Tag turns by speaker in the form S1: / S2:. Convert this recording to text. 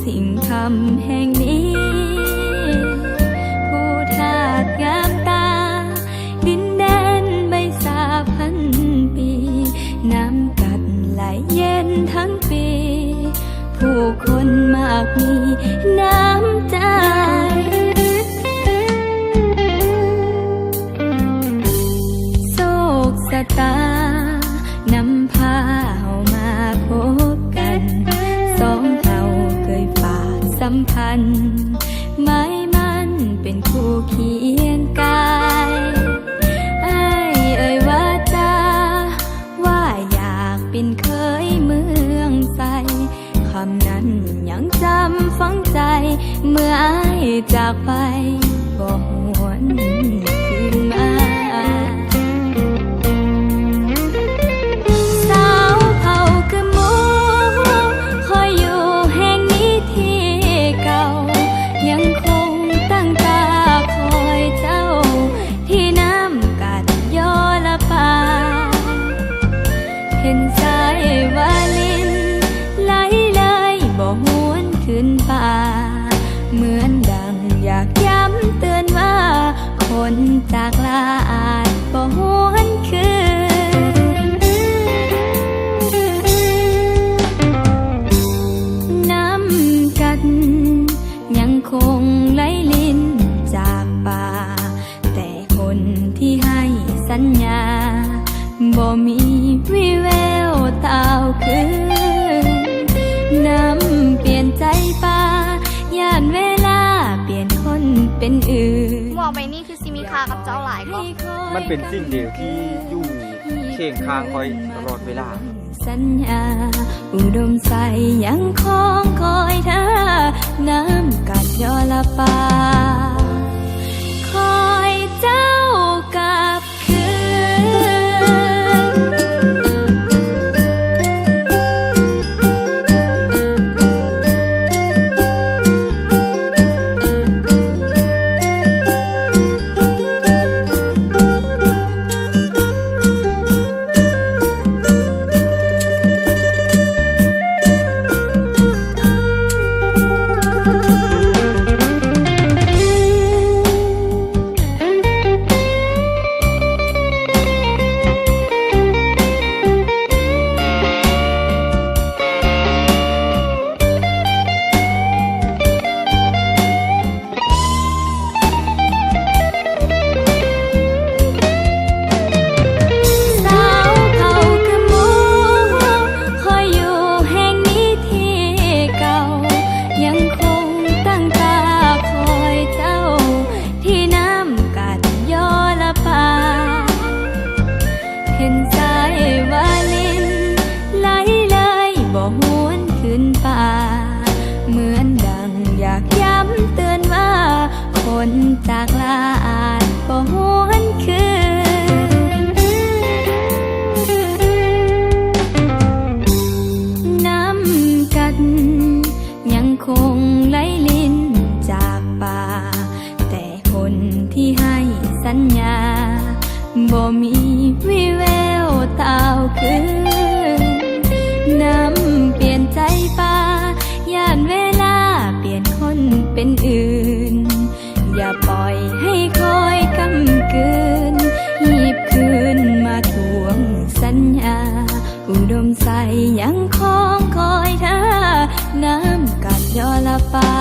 S1: สิ่งทำแห่งนี้ผู้ทาสงามตาดินแดนใบสาพันปีน้ำกัดไหลเย็นทั้งปีผู้คนมากมีน้ำใจโศกชะตานำพาเฮามาพบกันสองเฮาเคยฝากสัมพันธ์หมายมันเป็นคู่เคียงกายอ้ายเอ่ยว่าจ้าว่าอยากเป็นเคยเมืองใสคำนั้นยังจำฝังใจเมื่ออ้ายจากไปบ่หวนคืนมาสาวเผ่าคือหมูคอยอยู่แห่งนี้ที่เก่ายังคงตั้งตาคอยเจ้าที่น้ำกัดย่อละปาเห็นสายวาลินไหลเลยบ่หวนขึ้นป่าเหมือนดังอยากย้ำเตือนว่าคนจากลาอาจบ่หวนคืนน้ำกัดยังคงไหลลิ้นจากป่าแต่คนที่ให้สัญญาบ่มีวิแววตาวคืนน้ำเปลี่ยนใจป่าย่านเวลาเปลี่ยนคนเป็นอื่น
S2: มองไปนี่คือซิมีค่ากับเจ้าหลายก็
S3: มันเป็นสิ่งเดียวที่อยู่เคียงข้างคอยตลอดเวลา
S1: สัญญาอุดมใสยังคงคอยเธอน้ำกัดยอละปาคอยเจ้ากลับคืเห็นสายวาลินไหลเลยบ่หวนขึ้นป่าเหมือนดังอยากย้ำเตือนว่าคนจากลาอาจบ่หวนคืนน้ำกัดยังคงไหลลิ้นจากป่าแต่คนที่ให้สัญญาบ่มีวิแววตาวคืนน้ำเปลี่ยนใจป่าย่านเวลาเปลี่ยนคนเป็นอื่นอย่าปล่อยให้คอยกำกืนหยิบคืนมาทวงสัญญาอุดมใสยังคงคอยเธอน้ำกัดยอละปา